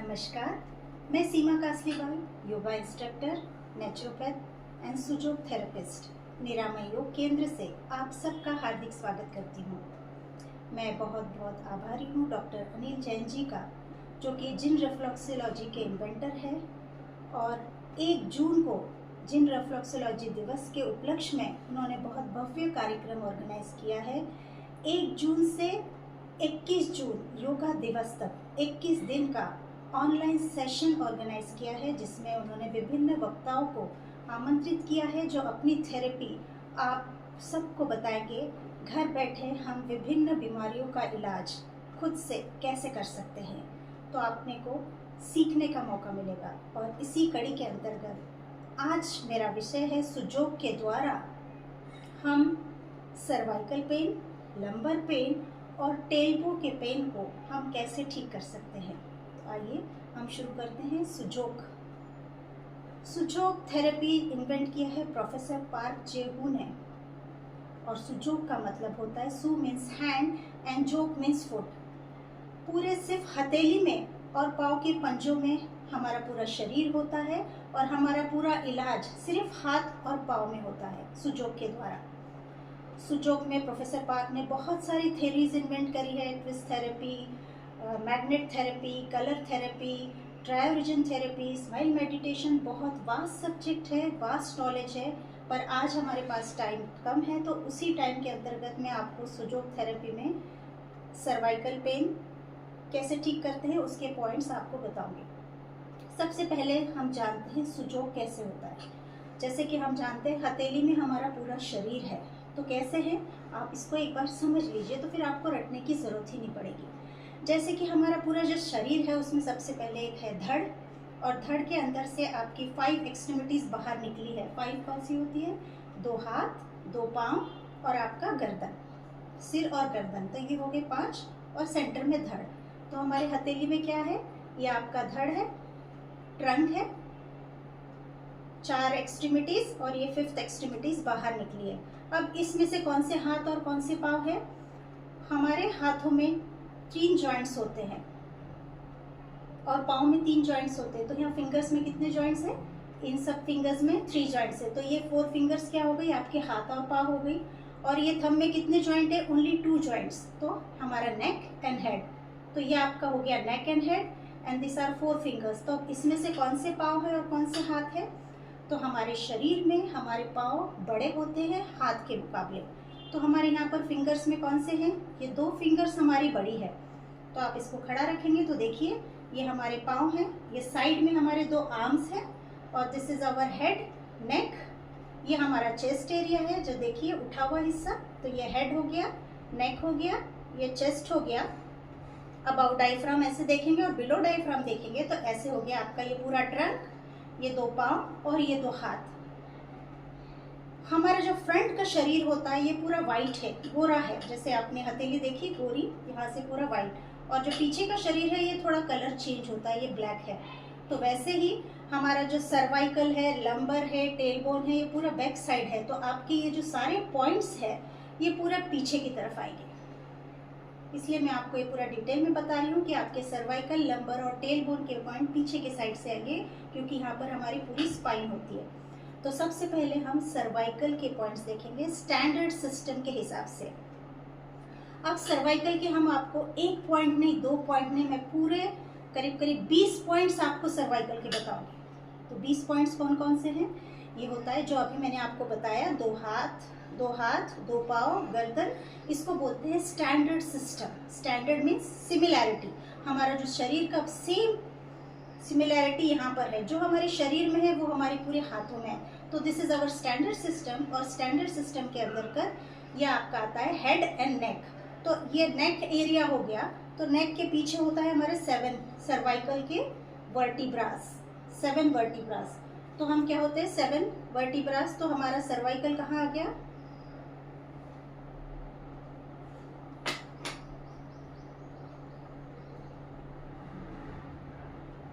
नमस्कार, मैं Seema Kaslibai, yoga instructor, naturopath and Sujok therapist, Niramay Yog केंद्र से आप सबका हार्दिक स्वागत करती हूँ। मैं बहुत बहुत आभारी हूँ डॉक्टर अनिल जैन जी का, जो कि जिन रिफ्लेक्सोलॉजी के इन्वेंटर हैं और 1 जून को जिन रिफ्लेक्सोलॉजी दिवस के उपलक्ष्य में उन्होंने बहुत भव्य कार्यक्रम ऑर्गेनाइज किया है। 1 जून से 21 जून योगा दिवस तक 21 दिन का ऑनलाइन सेशन ऑर्गेनाइज किया है, जिसमें उन्होंने विभिन्न वक्ताओं को आमंत्रित किया है जो अपनी थेरेपी आप सबको बताएंगे। घर बैठे हम विभिन्न बीमारियों का इलाज खुद से कैसे कर सकते हैं, तो आपने को सीखने का मौका मिलेगा। और इसी कड़ी के अंतर्गत आज मेरा विषय है सुजोग के द्वारा हम सर्वाइकल पेन, लंबर पेन और टेलबो के पेन को हम कैसे ठीक कर सकते हैं। तो आइए हम शुरू करते हैं। सुजोग थेरेपी इन्वेंट किया है प्रोफेसर पार्क जे-हू ने। और सुजोग का मतलब होता है सु मीन्स हैंड एंड जोग मीन्स फुट। पूरे सिर्फ हथेली में और पाँव के पंजों में हमारा पूरा शरीर होता है और हमारा पूरा इलाज सिर्फ हाथ और पाँव में होता है सुजोग के द्वारा। सुजोग में प्रोफेसर पार्क ने बहुत सारी थेरीज इन्वेंट करी है। Twist therapy, magnet therapy, colour therapy, ट्रायोरिजन थेरेपी, स्माइल मेडिटेशन। बहुत वास्ट सब्जेक्ट है, वास्ट नॉलेज है, पर आज हमारे पास टाइम कम है, तो उसी टाइम के अंतर्गत मैं आपको सुजोग थेरेपी में सर्वाइकल पेन कैसे ठीक करते हैं उसके पॉइंट्स आपको बताऊंगी। सबसे पहले हम जानते हैं सुजोग कैसे होता है। जैसे कि हम जानते हैं हथेली में हमारा पूरा शरीर है, तो कैसे है आप इसको एक बार समझ लीजिए, तो फिर आपको रटने की ज़रूरत ही नहीं पड़ेगी। जैसे कि हमारा पूरा जो शरीर है उसमें सबसे पहले एक है धड़, और धड़ के अंदर से आपकी 5 एक्सट्रीमिटीज़ बाहर निकली है। 5 कौन सी होती है? 2 हाथ, 2 पाँव और आपका गर्दन, सिर और गर्दन, तो ये हो गए 5। और सेंटर में धड़। तो हमारे हथेली में क्या है? ये आपका धड़ है, ट्रंक है, 4 एक्सट्रीमिटीज़ और ये 5th एक्सट्रीमिटीज़ बाहर निकली है। अब इसमें से कौन से हाथ और कौन से पाँव है? हमारे हाथों में 3 जॉइंट्स होते हैं और पाँव में 3 जॉइंट्स होते हैं। तो यहाँ फिंगर्स में कितने जॉइंट्स हैं? इन सब फिंगर्स में 3 जॉइंट्स है। तो ये 4 फिंगर्स क्या हो गई? आपके हाथ और पाँव हो गई। और ये थंब में कितने जॉइंट है? Only 2 joints. तो हमारा नेक एंड हेड, तो ये आपका हो गया neck and head, and this are 4 fingers. तो इसमें से कौन से पाँव है और कौन से हाथ है? तो हमारे शरीर में हमारे पाँव बड़े होते हैं हाथ के मुकाबले। तो हमारे यहाँ पर फिंगर्स में कौन से हैं? ये 2 फिंगर्स हमारी बड़ी है। तो आप इसको खड़ा रखेंगे तो देखिए ये हमारे पाँव हैं, ये साइड में हमारे 2 आर्म्स हैं, और दिस इज आवर हेड, नेक। ये हमारा चेस्ट एरिया है, जो देखिए उठा हुआ हिस्सा। तो ये हेड हो गया, नेक हो गया, ये चेस्ट हो गया। अबाउट डायफ्राम ऐसे देखेंगे और बिलो डायफ्राम देखेंगे तो ऐसे हो गया आपका ये पूरा ट्रंक, ये 2 पाँव और ये 2 हाथ। हमारा जो फ्रंट का शरीर होता है ये पूरा वाइट है, गोरा है। जैसे आपने हथेली देखी गोरी, यहाँ से पूरा वाइट। और जो पीछे का शरीर है ये थोड़ा कलर चेंज होता है, ये ब्लैक है। तो वैसे ही हमारा जो सर्वाइकल है, लंबर है, टेलबोन है, ये पूरा बैक साइड है। तो आपके ये जो सारे पॉइंट्स है ये पूरा पीछे की तरफ आएंगे। इसलिए मैं आपको ये पूरा डिटेल में बता रही हूँ कि आपके सर्वाइकल, लंबर और टेलबोन के पॉइंट पीछे के साइड से आएंगे, क्योंकि यहाँ पर हमारी पूरी स्पाइन होती है। तो सबसे पहले हम सर्वाइकल के पॉइंट्स देखेंगे स्टैंडर्ड सिस्टम के हिसाब से। अब सर्वाइकल के हम आपको 1 पॉइंट नहीं, 2 पॉइंट नहीं, मैं पूरे करीब करीब 20 पॉइंट्स आपको सर्वाइकल के बताऊंगी। तो 20 पॉइंट्स कौन कौन से हैं? ये होता है जो अभी मैंने आपको बताया, 2 हाथ, 2 पाँव, गर्दन। इसको बोलते हैं standard system. Standard means similarity, हमारा जो शरीर का सेम सिमिलैरिटी यहाँ पर है, जो हमारे शरीर में है वो हमारे पूरे हाथों में है। तो this is our standard system. और स्टैंडर्ड सिस्टम के अंतर्गत यह आपका आता है हेड एंड नेक। तो ये नेक एरिया हो गया। तो नेक के पीछे होता है हमारे 7 सर्वाइकल के वर्टिब्रास, 7 वर्टिब्रास। तो हम क्या होते हैं? 7 वर्टिब्रास। तो हमारा सर्वाइकल कहाँ आ गया?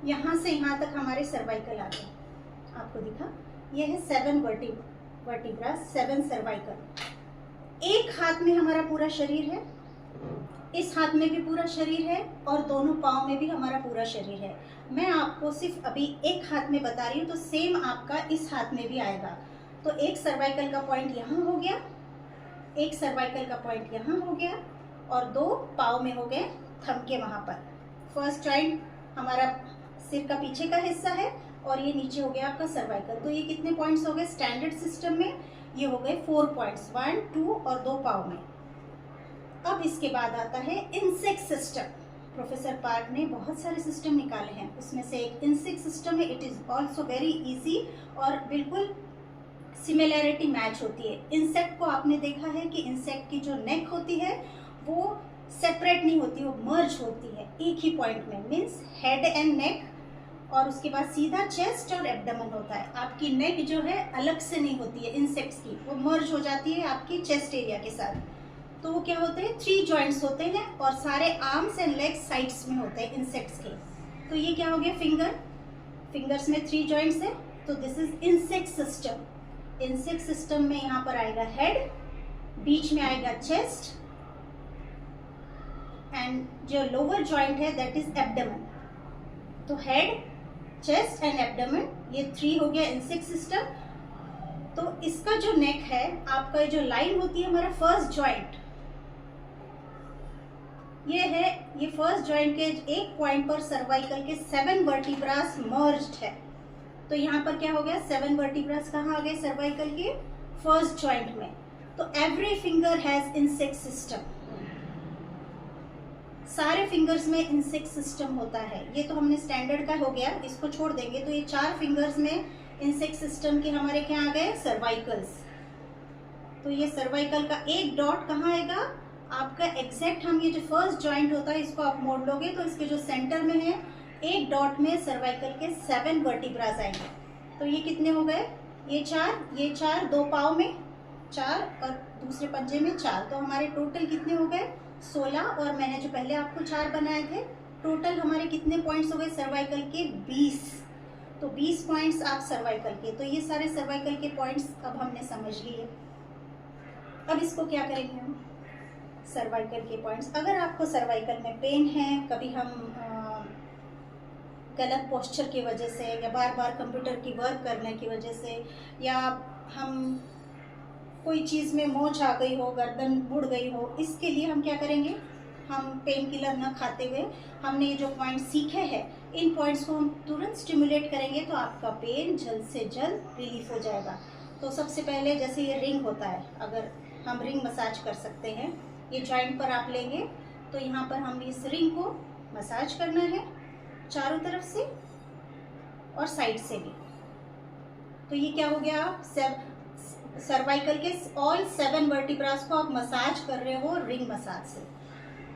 यहाँ से यहाँ तक हमारे सर्वाइकल आ गए। आपको दिखा, ये है 7 वर्टिब्रास, 7 सर्वाइकल। एक हाथ में हमारा पूरा शरीर है, इस हाथ में भी पूरा शरीर है और दोनों पाँव में भी हमारा पूरा शरीर है। मैं आपको सिर्फ अभी एक हाथ में बता रही हूँ, तो सेम आपका इस हाथ में भी आएगा। तो एक सर्वाइकल का पॉइंट यहाँ हो गया, एक सर्वाइकल का पॉइंट यहाँ हो गया और दो पाँव में हो गए थंब के वहाँ पर। फर्स्ट जॉइंट हमारा सिर का पीछे का हिस्सा है और ये नीचे हो गया आपका सर्वाइकल। तो ये कितने पॉइंट्स हो गए स्टैंडर्ड सिस्टम में? ये हो गए 4 पॉइंट्स, 1, 2 और 2 पाँव में। अब इसके बाद आता है इंसेक्ट सिस्टम। प्रोफेसर पार्क ने बहुत सारे सिस्टम निकाले हैं, उसमें से एक इंसेक्ट सिस्टम है। It is also very easy और बिल्कुल सिमिलैरिटी मैच होती है। इंसेक्ट को आपने देखा है कि इंसेक्ट की जो नेक होती है वो सेपरेट नहीं होती, वो मर्ज होती है एक ही पॉइंट में, मीन्स हेड एंड नेक, और उसके बाद सीधा चेस्ट और एब्डोमेन होता है। आपकी नेक जो है अलग से नहीं होती है इंसेक्ट्स की, वो मर्ज हो जाती है आपकी चेस्ट एरिया के साथ। तो वो क्या होते हैं, 3 जॉइंट्स होते हैं और सारे आर्म्स एंड लेग्स साइड्स में होते हैं इंसेक्ट्स के। तो ये क्या हो गया, फिंगर्स में 3 जॉइंट्स है, तो this is insect system. Insect system में यहाँ पर आएगा हेड, बीच में आएगा चेस्ट एंड जो लोअर जॉइंट है दैट इज एब्डोमेन। तो हेड, चेस्ट एंड एब्डोमेन, ये 3 हो गया इंसेक्ट सिस्टम। तो इसका जो नेक है, आपका जो लाइन होती है हमारा फर्स्ट जॉइंट, ये है, ये फर्स्ट जॉइंट के एक पॉइंट पर सर्वाइकल के 7 वर्टिब्रास मर्ज्ड है। तो यहाँ पर क्या हो गया, 7 वर्टिब्रास कहाँ आ गए, सर्वाइकल के फर्स्ट जॉइंट में। तो every finger has insect system, सारे फिंगर्स में इंसेक्ट सिस्टम होता है। ये तो हमने स्टैंडर्ड का हो गया, इसको छोड़ देंगे। तो ये 4 फिंगर्स में इंसेक्ट सिस्टम के हमारे क्या आ गए, सर्वाइकल्स। तो ये सर्वाइकल का एक डॉट कहाँ आएगा आपका, एग्जैक्ट हम ये जो फर्स्ट जॉइंट होता है इसको आप मोड़ लोगे तो इसके जो सेंटर में है एक डॉट में सर्वाइकल के 7 वर्टिब्रास आएंगे। तो ये कितने हो गए, ये 4, 2 पाँव में 4 और दूसरे पंजे में 4। तो हमारे टोटल कितने हो गए, 16। और मैंने जो पहले आपको 4 बनाए थे, टोटल हमारे कितने पॉइंट्स हो गए सर्वाइकल के, 20। तो 20 पॉइंट्स आप सर्वाइकल के। तो ये सारे सर्वाइकल के पॉइंट्स अब हमने समझ लिए। अब इसको क्या करेंगे हम, सर्वाइकल के पॉइंट्स। अगर आपको सर्वाइकल में पेन है, कभी हम गलत पोस्चर की वजह से या बार बार कंप्यूटर की वर्क करने की वजह से, या हम कोई चीज़ में मोच आ गई हो, गर्दन मुड़ गई हो, इसके लिए हम क्या करेंगे, हम पेन किलर न खाते हुए हमने ये जो पॉइंट सीखे हैं, इन पॉइंट्स को हम तुरंत स्टिमुलेट करेंगे तो आपका पेन जल्द से जल्द रिलीफ हो जाएगा। तो सबसे पहले जैसे ये रिंग होता है, अगर हम रिंग मसाज कर सकते हैं, ये जॉइंट पर आप लेंगे तो यहाँ पर हम इस रिंग को मसाज करना है चारों तरफ से और साइड से भी। तो ये क्या हो गया, सर्वाइकल के ऑल 7 वर्टिब्रास को आप मसाज कर रहे हो रिंग मसाज से।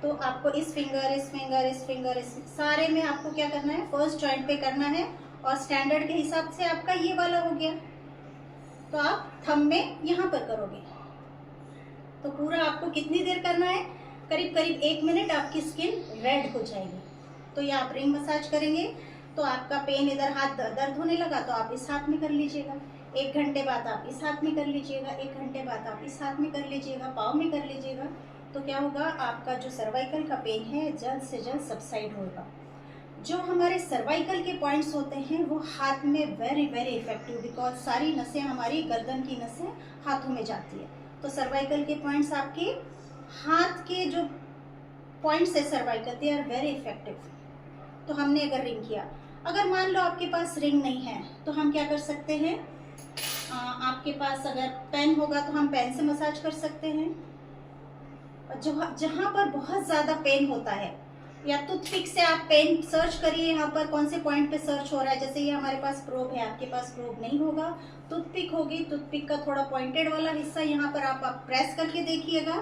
तो आपको इस फिंगर इस सारे में आपको क्या करना है, फर्स्ट जॉइंट पे करना है और स्टैंडर्ड के हिसाब से आपका ये वाला हो गया। तो आप थंब में यहाँ पर करोगे। तो पूरा आपको कितनी देर करना है, करीब 1 मिनट, आपकी स्किन रेड हो जाएगी। तो ये आप रिंग मसाज करेंगे तो आपका पेन, इधर हाथ दर्द होने लगा तो आप इस हाथ में कर लीजिएगा, 1 घंटे बाद आप इस हाथ में कर लीजिएगा, 1 घंटे बाद आप इस हाथ में कर लीजिएगा, पाँव में कर लीजिएगा। तो क्या होगा, आपका जो सर्वाइकल का पेन है जल्द से जल्द सबसाइड होगा। जो हमारे सर्वाइकल के पॉइंट्स होते हैं वो हाथ में वेरी इफेक्टिव, बिकॉज सारी नसें, हमारी गर्दन की नसें हाथों में जाती है। तो सर्वाइकल के पॉइंट्स आपके हाथ के जो पॉइंट्स है cervical, they are very effective. तो हमने अगर रिंग किया, अगर मान लो आपके पास रिंग नहीं है तो हम क्या कर सकते हैं, आपके पास अगर पेन होगा तो हम पेन से मसाज कर सकते हैं। जहाँ पर बहुत ज़्यादा पेन होता है, या टूथपिक से आप पेन सर्च करिए, यहाँ पर कौन से पॉइंट पे सर्च हो रहा है। जैसे ये हमारे पास प्रोब है, आपके पास प्रोब नहीं होगा, टूथपिक होगी, टूथपिक का थोड़ा पॉइंटेड वाला हिस्सा यहाँ पर आप प्रेस करके देखिएगा,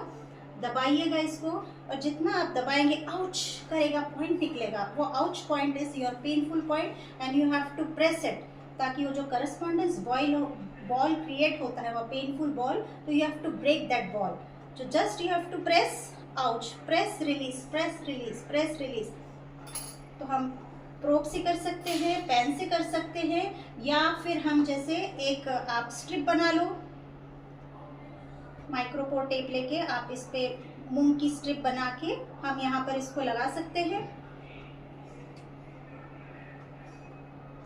दबाइएगा इसको, और जितना आप दबाएंगे आउच करेगा, पॉइंट निकलेगा। वो ouch point is your painful point and you have to press it, ताकि वो जो करस्पॉन्डेंस बॉल क्रिएट होता है, वो पेनफुल बॉल, तो you have to break that ball. So just you have to press, ouch, press release, press release, press release। तो हम probe से कर सकते हैं, पेन से कर सकते हैं, या फिर हम जैसे एक आप स्ट्रिप बना लो, माइक्रोपोर टेप लेके आप इस पे मूंग की स्ट्रिप बना के हम यहाँ पर इसको लगा सकते हैं।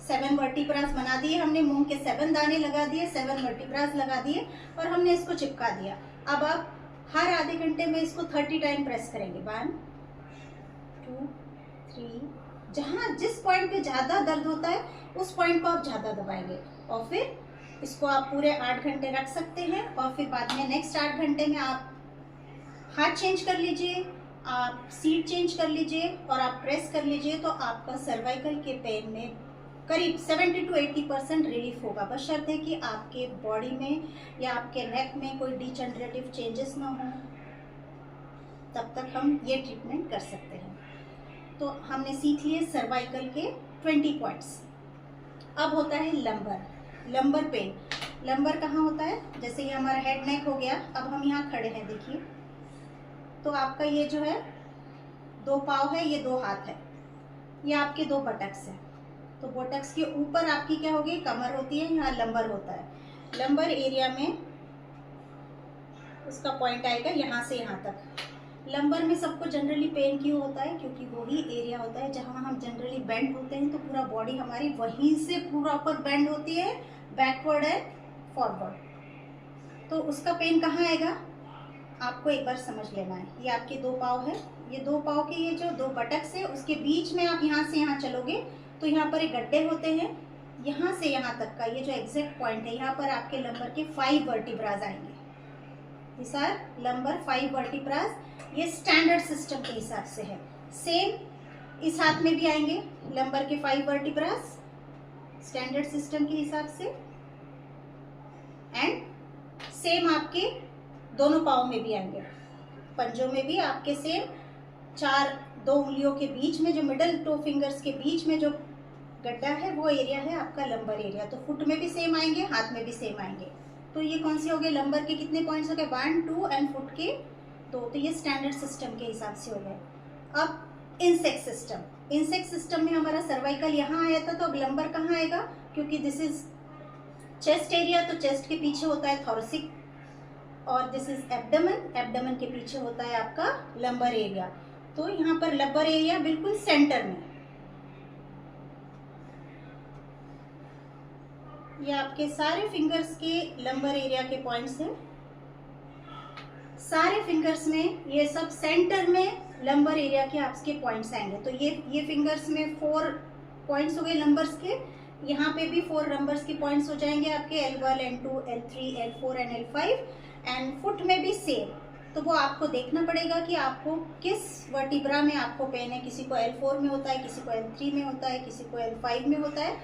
7 वर्टिब्रास बना दिए हमने, मूंग के 7 दाने लगा दिए, 7 वर्टिब्रास लगा दिए और हमने इसको चिपका दिया। अब आप हर आधे घंटे में इसको 30 टाइम प्रेस करेंगे। 1 2 3, जहाँ जिस पॉइंट पे ज़्यादा दर्द होता है उस पॉइंट को आप ज़्यादा दबाएंगे और फिर इसको आप पूरे 8 घंटे रख सकते हैं। और फिर बाद में नेक्स्ट 8 घंटे में आप हाथ चेंज कर लीजिए, आप सीट चेंज कर लीजिए और आप प्रेस कर लीजिए, तो आपका सर्वाइकल के पेन में करीब 70 to 80% रिलीफ होगा। बशर्ते कि आपके बॉडी में या आपके नेक में कोई डिजनरेटिव चेंजेस ना हो, तब तक हम ये ट्रीटमेंट कर सकते हैं। तो हमने सीख लिए सर्वाइकल के 20 पॉइंट्स। अब होता है लंबर पेन। लंबर कहाँ होता है? जैसे ये हमारा हेड नेक हो गया, अब हम यहाँ खड़े हैं, देखिए तो आपका ये जो है 2 पाँव है, ये 2 हाथ है, ये आपके 2 बटक्स हैं। तो बटक्स के ऊपर आपकी क्या होगी? कमर होती है, यहाँ लंबर होता है। लंबर एरिया में उसका पॉइंट आएगा यहाँ से यहाँ तक। लंबर में सबको जनरली पेन क्यों होता है? क्योंकि वही एरिया होता है जहाँ हम जनरली बेंड होते हैं, तो पूरा बॉडी हमारी वहीं से पूरा ऊपर बेंड होती है, बैकवर्ड एंड फॉरवर्ड। तो उसका पेन कहाँ आएगा? आपको एक बार समझ लेना है। ये आपके 2 पाँव है, ये 2 पाँव के ये जो 2 बटक्स है उसके बीच में आप यहाँ से यहाँ चलोगे तो यहाँ पर एक गड्ढे होते हैं, यहाँ से यहाँ तक का ये जो एग्जैक्ट पॉइंट है, यहाँ पर आपके लंबर के 5 वर्टिब्रास आएंगे। This are lumbar 5 vertebras. ये स्टैंडर्ड सिस्टम के हिसाब से है। सेम इस हाथ में भी आएंगे लंबर के 5 वर्टिब्रास स्टैंडर्ड सिस्टम के हिसाब से, एंड सेम आपके दोनों पाँव में भी आएंगे, पंजों में भी आपके सेम 2 उंगलियों के बीच में जो मिडल टो फिंगर्स के बीच में जो गड्ढा है वो एरिया है आपका लंबर एरिया। तो फुट में भी सेम आएंगे, हाथ में भी सेम आएंगे। तो ये कौन से हो गए? लंबर के कितने पॉइंट्स हो गए? 1 2 एंड फुट के 2। तो ये स्टैंडर्ड सिस्टम के हिसाब से हो गए। अब इंसेक्ट सिस्टम में हमारा सर्वाइकल यहाँ आया था, तो अब लंबर कहाँ आएगा? क्योंकि दिस इज चेस्ट एरिया, तो चेस्ट के पीछे होता है थोरेसिक, और दिस इज एब्डोमेन के पीछे होता है आपका लंबर एरिया। तो यहाँ पर लंबर एरिया बिल्कुल सेंटर में, ये आपके सारे फिंगर्स के लंबर एरिया के पॉइंट्स हैं। सारे फिंगर्स में ये सब सेंटर में लंबर एरिया के आपके पॉइंट्स आएंगे। तो ये फिंगर्स में 4 पॉइंट्स हो गए लंबर्स के, यहाँ पे भी 4 नंबर्स के पॉइंट्स हो जाएंगे आपके L1 L2 L3 L4 and L5। And foot में भी सेम। तो वो आपको देखना पड़ेगा कि आपको किस वर्टिब्रा में आपको पेन है। किसी को L4 में होता है, किसी को L3 में होता है, किसी को L5 में होता है।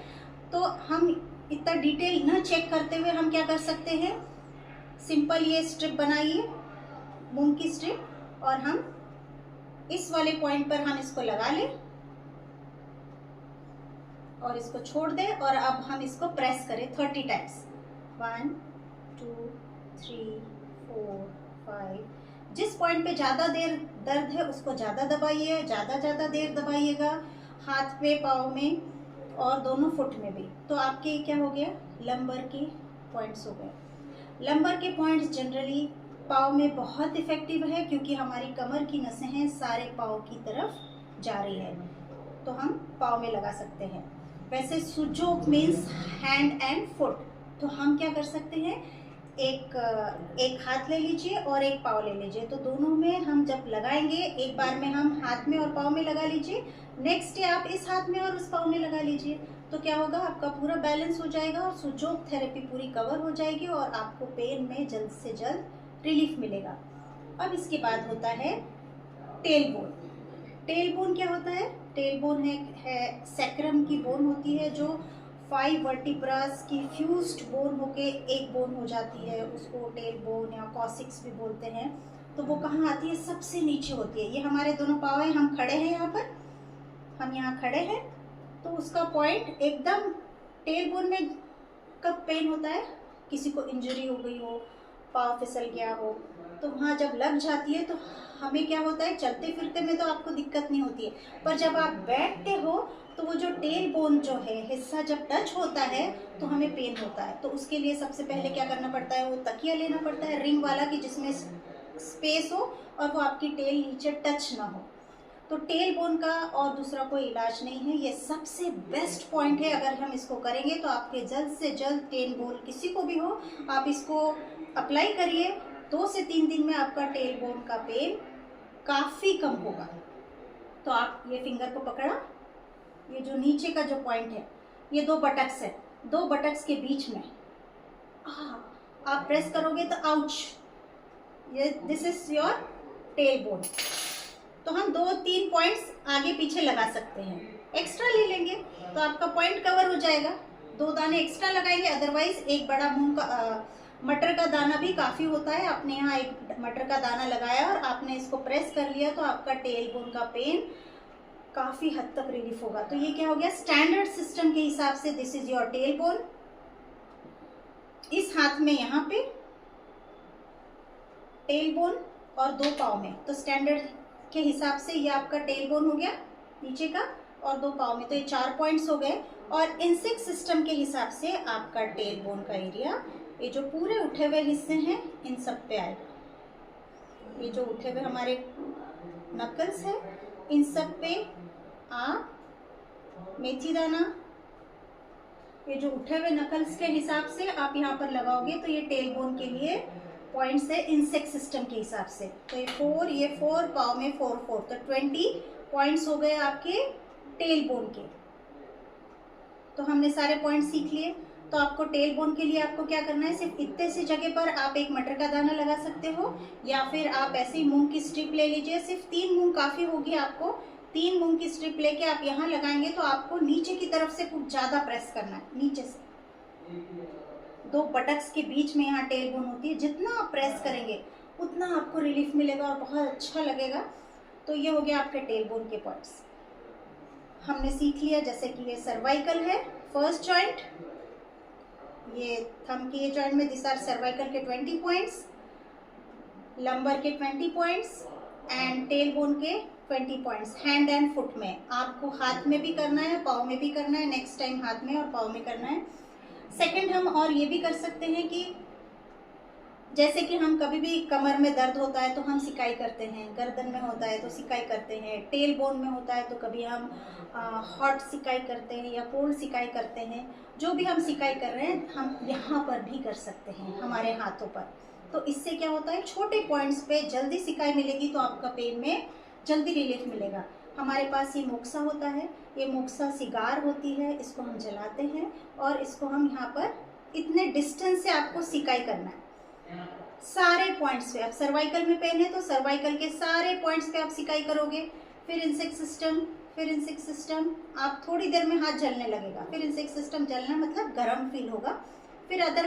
तो हम इतना डिटेल न चेक करते हुए हम क्या कर सकते हैं, सिंपल ये स्ट्रिप बनाइए, मूंग की स्ट्रिप, और हम इस वाले पॉइंट पर हम इसको लगा लें और इसको छोड़ दें, और अब हम इसको प्रेस करें 30 टाइम्स। 1 2 3 4 5। जिस पॉइंट पे ज़्यादा देर दर्द है उसको ज़्यादा दबाइए, ज़्यादा देर दबाइएगा, हाथ पे, पाँव में और दोनों फुट में भी। तो आपके क्या हो गया? लंबर के पॉइंट्स हो गए। लंबर के पॉइंट्स जनरली पाँव में बहुत इफ़ेक्टिव है, क्योंकि हमारी कमर की नसें हैं सारे पाँव की तरफ जा रही है, तो हम पाँव में लगा सकते हैं। वैसे Sujok means hand and foot, तो हम क्या कर सकते हैं, एक हाथ ले लीजिए और एक पाँव ले लीजिए। तो दोनों में हम जब लगाएंगे, एक बार में हम हाथ में और पाँव में लगा लीजिए, नेक्स्ट डे आप इस हाथ में और उस पाँव में लगा लीजिए। तो क्या होगा, आपका पूरा बैलेंस हो जाएगा और सुजोक थेरेपी पूरी कवर हो जाएगी और आपको पेन में जल्द से जल्द रिलीफ मिलेगा। अब इसके बाद होता है टेल बोन। टेल बोन क्या होता है? टेल बोन है सैक्रम की बोन होती है, जो 5 वर्टिब्रास की फ्यूज्ड बोन होके एक बोन हो जाती है, उसको टेल बोन या कॉसिक्स भी बोलते हैं। तो वो कहाँ आती है? सबसे नीचे होती है। ये हमारे दोनों पाँव हैं, हम खड़े हैं यहाँ पर, हम यहाँ खड़े हैं, तो उसका पॉइंट एकदम टेल बोन में कब पेन होता है, किसी को इंजरी हो गई हो, पाँव फिसल गया हो, तो वहाँ जब लग जाती है तो हमें क्या होता है, चलते फिरते में तो आपको दिक्कत नहीं होती है, पर जब आप बैठते हो तो वो जो टेल बोन जो है हिस्सा जब टच होता है तो हमें पेन होता है। तो उसके लिए सबसे पहले क्या करना पड़ता है, वो तकिया लेना पड़ता है रिंग वाला, कि जिसमें स्पेस हो और वो आपकी टेल नीचे टच ना हो। तो टेल बोन का और दूसरा कोई इलाज नहीं है, ये सबसे बेस्ट पॉइंट है। अगर हम इसको करेंगे तो आपके जल्द से जल्द टेल बोन किसी को भी हो, आप इसको अप्लाई करिए, 2 से 3 दिन में आपका टेल बोन का पेन काफ़ी कम होगा। तो आप ये फिंगर को पकड़ा, ये जो नीचे का जो पॉइंट है, ये 2 बटक्स है, 2 बटक्स के बीच में आप प्रेस करोगे तो आउच, ये this is your tail bone. तो हम 2-3 पॉइंट्स आगे पीछे लगा सकते हैं, एक्स्ट्रा ले लेंगे तो आपका पॉइंट कवर हो जाएगा। 2 दाने एक्स्ट्रा लगाएंगे, अदरवाइज एक बड़ा मूंग का मटर का दाना भी काफ़ी होता है। आपने यहाँ एक मटर का दाना लगाया और आपने इसको प्रेस कर लिया तो आपका टेल बोन का पेन काफ़ी हद तक रिलीफ होगा। तो ये क्या हो गया, स्टैंडर्ड सिस्टम के हिसाब से this is your tail bone. इस हाथ में यहाँ पे टेल बोन और 2 पाँव में, तो स्टैंडर्ड के हिसाब से ये आपका टेल बोन हो गया नीचे का, और 2 पाँव में, तो ये 4 पॉइंट्स हो गए। और इंसेक्ट सिस्टम के हिसाब से आपका टेल बोन का एरिया, ये जो पूरे उठे हुए हिस्से हैं इन सब पे आएगा। ये जो उठे हुए हमारे नकल्स है इन सब पे आप मेथी दाना, ये जो उठे हुए नकल्स के हिसाब से आप यहाँ पर लगाओगे तो ये टेल बोन के लिए पॉइंट्स है इंसेक्ट सिस्टम के हिसाब से। तो ये 4 पाँव में 4 4, तो 20 पॉइंट्स हो गए आपके टेल बोन के। तो हमने सारे पॉइंट सीख लिए। तो आपको टेल बोन के लिए आपको क्या करना है, सिर्फ इतने सी जगह पर आप एक मटर का दाना लगा सकते हो, या फिर आप ऐसे ही मूंग की स्ट्रिप ले लीजिए। सिर्फ 3 मूंग काफ़ी होगी आपको। 3 मूंग की स्ट्रिप लेके आप यहाँ लगाएंगे तो आपको नीचे की तरफ से कुछ ज़्यादा प्रेस करना है, नीचे से 2 बटक्स के बीच में यहाँ टेल बोन होती है। जितना आप प्रेस करेंगे उतना आपको रिलीफ मिलेगा और बहुत अच्छा लगेगा। तो ये हो गया आपके टेल बोन के पॉइंट्स हमने सीख लिया। जैसे कि ये सर्वाइकल है फर्स्ट जॉइंट, ये थंब के जॉइंट में दिस आर सर्वाइकल के 20 पॉइंट्स, लंबर के 20 पॉइंट्स एंड टेल बोन के 20 पॉइंट्स। हैंड एंड फुट में आपको हाथ में भी करना है, पाँव में भी करना है, नेक्स्ट टाइम हाथ में और पाँव में करना है। सेकंड हम और ये भी कर सकते हैं कि जैसे कि हम कभी भी कमर में दर्द होता है तो हम सिकाई करते हैं, गर्दन में होता है तो सिकाई करते हैं, टेल बोन में होता है तो कभी हम हॉट सिकाई करते हैं या कोल्ड सिकाई करते हैं। जो भी हम सिकाई कर रहे हैं हम यहाँ पर भी कर सकते हैं, हमारे हाथों पर। तो इससे क्या होता है, छोटे पॉइंट्स पे जल्दी सिकाई मिलेगी तो आपका पेन में जल्दी रिलीफ मिलेगा। हमारे पास ये मोक्सा होता है, ये मोक्सा सिगार होती है, इसको हम जलाते हैं और इसको हम यहाँ पर इतने डिस्टेंस से आपको सिकाई करना है सारे पॉइंट्स पे। अब सर्वाइकल में पेन है तो सर्वाइकल के सारे पॉइंट्स पे आप सिकाई करोगे। फिर इंसेक्ट सिस्टम, फिर इंसेक्ट सिस्टम, आप थोड़ी देर में हाथ जलने लगेगा, फिर इंसेक्ट सिस्टम जलना मतलब गर्म फील होगा। फिर अदर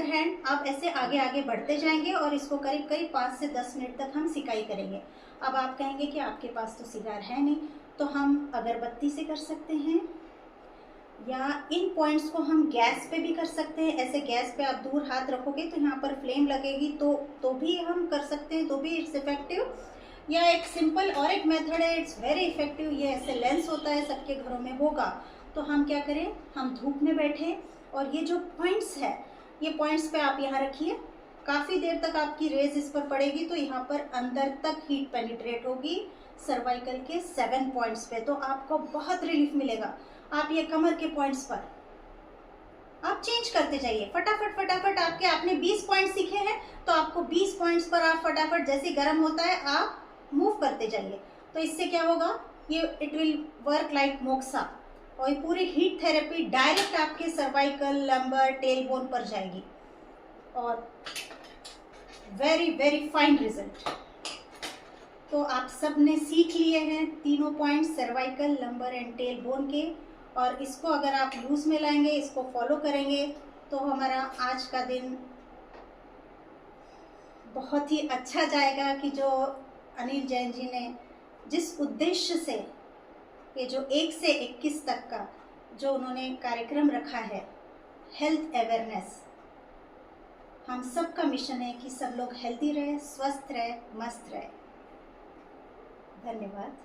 हैंड आप ऐसे आगे आगे बढ़ते जाएंगे और इसको करीब करीब 5 से 10 मिनट तक हम सिकाई करेंगे। अब आप कहेंगे कि आपके पास तो सिगार है नहीं, तो हम अगरबत्ती से कर सकते हैं या इन पॉइंट्स को हम गैस पे भी कर सकते हैं। ऐसे गैस पे आप दूर हाथ रखोगे तो यहाँ पर फ्लेम लगेगी तो भी हम कर सकते हैं, तो भी इट्स इफेक्टिव। या एक सिंपल और एक मेथड है, इट्स वेरी इफेक्टिव। ये ऐसे लेंस होता है, सबके घरों में होगा। तो हम क्या करें, हम धूप में बैठे और ये जो पॉइंट्स है, ये पॉइंट्स पे आप यहाँ रखिए, काफ़ी देर तक आपकी रेज इस पर पड़ेगी तो यहाँ पर अंदर तक हीट पेनिट्रेट होगी सर्वाइकल के 7 पॉइंट्स पे, तो आपको बहुत रिलीफ मिलेगा। आप ये कमर के पॉइंट्स पर आप चेंज करते जाइए फटाफट। आपने 20 पॉइंट सीखे हैं तो आपको 20 पॉइंट्स पर आप फटाफट, जैसे गर्म होता है आप मूव करते जाइए। तो इससे क्या होगा, ये it will work like moxa और ये पूरी हीट थेरेपी डायरेक्ट आपके सर्वाइकल, लंबर, टेल बोन पर जाएगी और वेरी वेरी फाइन रिजल्ट। तो आप सब ने सीख लिए हैं तीनों point cervical, lumbar and tail bone के, और इसको अगर आप यूज़ में लाएंगे, इसको फॉलो करेंगे तो हमारा आज का दिन बहुत ही अच्छा जाएगा। कि जो अनिल जैन जी ने जिस उद्देश्य से ये जो 1 से 21 तक का जो उन्होंने कार्यक्रम रखा है, हेल्थ अवेयरनेस, हम सब का मिशन है कि सब लोग हेल्दी रहे, स्वस्थ रहे, मस्त रहे। धन्यवाद।